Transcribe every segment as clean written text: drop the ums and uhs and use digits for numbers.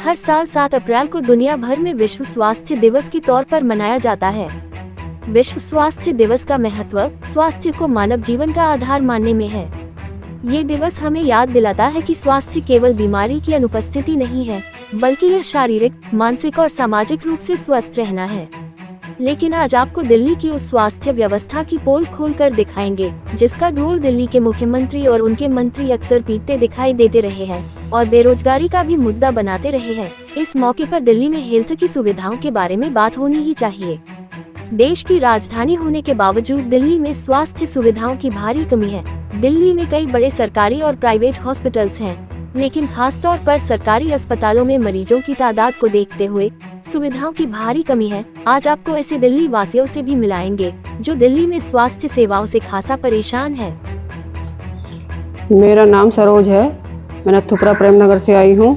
हर साल 7 अप्रैल को दुनिया भर में विश्व स्वास्थ्य दिवस के तौर पर मनाया जाता है। विश्व स्वास्थ्य दिवस का महत्व स्वास्थ्य को मानव जीवन का आधार मानने में है। ये दिवस हमें याद दिलाता है कि स्वास्थ्य केवल बीमारी की अनुपस्थिति नहीं है, बल्कि यह शारीरिक, मानसिक और सामाजिक रूप से स्वस्थ रहना है। लेकिन आज आपको दिल्ली की उस स्वास्थ्य व्यवस्था की पोल खोलकर दिखाएंगे, जिसका ढोल दिल्ली के मुख्यमंत्री और उनके मंत्री अक्सर पीटते दिखाई देते रहे हैं और बेरोजगारी का भी मुद्दा बनाते रहे हैं। इस मौके पर दिल्ली में हेल्थ की सुविधाओं के बारे में बात होनी ही चाहिए। देश की राजधानी होने के बावजूद दिल्ली में स्वास्थ्य सुविधाओं की भारी कमी है। दिल्ली में कई बड़े सरकारी और प्राइवेट हॉस्पिटल्स हैं, लेकिन खासतौर पर सरकारी अस्पतालों में मरीजों की तादाद को देखते हुए सुविधाओं की भारी कमी है। आज आपको ऐसे दिल्ली वासियों से भी मिलाएंगे जो दिल्ली में स्वास्थ्य सेवाओं से खासा परेशान है। मेरा नाम सरोज है। मैं नथुपुरा प्रेमनगर से आई हूँ।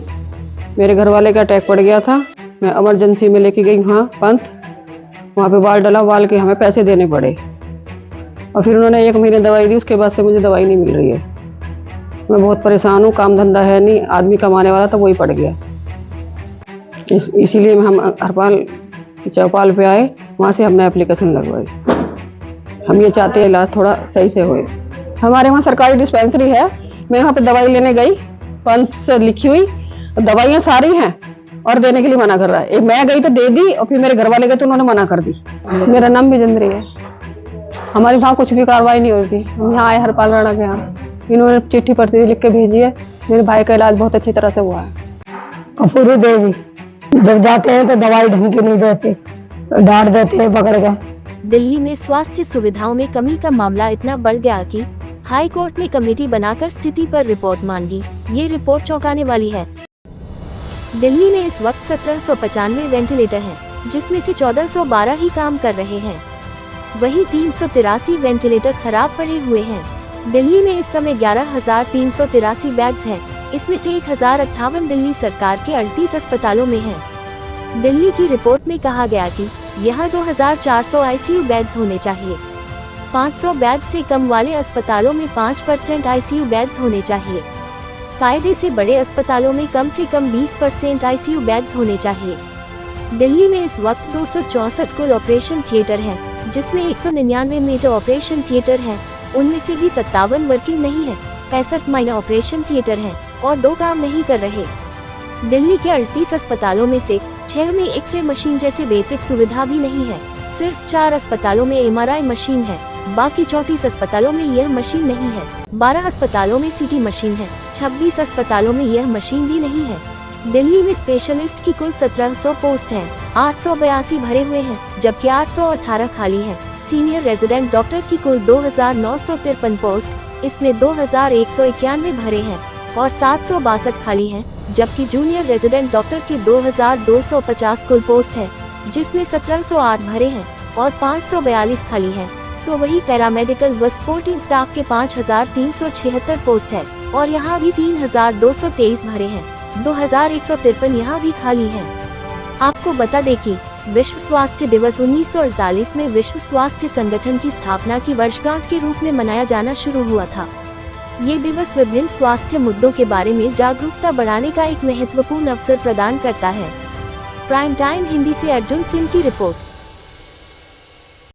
मेरे घर वाले का अटैक पड़ गया था। मैं इमरजेंसी में लेके गई वहाँ पंथ। वहाँ पे बाल डला, बाल के हमें पैसे देने पड़े और फिर उन्होंने 1 महीने दवाई दी। उसके बाद से मुझे दवाई नहीं मिल रही है। मैं बहुत परेशान हूँ। काम धंधा है नहीं, आदमी कमाने वाला तो वही पड़ गया। इसीलिए हम हरपाल चौपाल पे आए, वहाँ से हमने एप्लीकेशन लगवाई। हम ये चाहते हैं इलाज थोड़ा सही से होए। हमारे वहाँ सरकारी डिस्पेंसरी है। मैं वहाँ पे दवाई लेने गई, पंच से लिखी हुई दवाइयाँ सारी हैं और देने के लिए मना कर रहा है। एक मैं गई तो दे दी और फिर मेरे घर वाले गए तो उन्होंने मना कर दी। मेरा नाम विजेंद्री है। हमारी वहाँ कुछ भी कार्रवाई नहीं हो रही। हम यहाँ आए हरपाल राणा के यहाँ, इन्होंने चिट्ठी पढ़ती लिख के भेजी है। मेरे भाई का इलाज बहुत अच्छी तरह से हुआ है। कपूरी देवी, जब जाते हैं तो दवाई ढंग की नहीं देते, डांट देते हैं पकड़ के। दिल्ली में स्वास्थ्य सुविधाओं में कमी का मामला इतना बढ़ गया कि हाई कोर्ट ने कमेटी बनाकर स्थिति पर रिपोर्ट मांगी। ये रिपोर्ट चौंकाने वाली है। दिल्ली में इस वक्त 1795 वेंटिलेटर हैं, जिसमें से 1412 ही काम कर रहे हैं। वहीं 383 वेंटिलेटर खराब पड़े हुए हैं। दिल्ली में इस समय 11,383 बेड्स हैं। इसमें से 1058 दिल्ली सरकार के 38 अस्पतालों में हैं। दिल्ली की रिपोर्ट में कहा गया कि यहाँ 2400 आईसीयू बेड्स होने चाहिए। 500 बेड से कम वाले अस्पतालों में 5% आईसीयू बेड्स होने चाहिए। कायदे से बड़े अस्पतालों में कम से कम 20% आईसीयू बेड्स होने चाहिए। दिल्ली में इस वक्त 264 कुल ऑपरेशन थिएटर हैं, जिसमें 199 मेजर ऑपरेशन थिएटर हैं। उनमें से भी 57 वर्किंग नहीं है, 65 माइनर ऑपरेशन थिएटर हैं और 2 काम नहीं कर रहे। दिल्ली के 38 अस्पतालों में से 6 में एक्सरे मशीन जैसे बेसिक सुविधा भी नहीं है। सिर्फ 4 अस्पतालों में एमआरआई मशीन है, बाकी 34 अस्पतालों में यह मशीन नहीं है। 12 अस्पतालों में सीटी मशीन है, 26 अस्पतालों में यह मशीन भी नहीं है। दिल्ली में स्पेशलिस्ट की कुल 1700 पोस्ट हैं, 882 भरे हुए हैं, जबकि 818 खाली हैं। सीनियर रेजिडेंट डॉक्टर की कुल 2953 पोस्ट, इसमें 2191 भरे हैं और 762 खाली हैं, जबकि जूनियर रेजिडेंट डॉक्टर की 2250 कुल पोस्ट है, जिसमें 1708 भरे हैं और 542 खाली हैं। तो वही पैरामेडिकल व सपोर्टिंग स्टाफ के 5376 पोस्ट है और यहाँ भी 3223 भरे हैं। 2153 यहाँ भी खाली हैं। आपको बता दें कि विश्व स्वास्थ्य दिवस 1948 में विश्व स्वास्थ्य संगठन की स्थापना की वर्षगांठ के रूप में मनाया जाना शुरू हुआ था। ये दिवस विभिन्न स्वास्थ्य मुद्दों के बारे में जागरूकता बढ़ाने का एक महत्वपूर्ण अवसर प्रदान करता है। प्राइम टाइम हिंदी से अर्जुन सिंह की रिपोर्ट।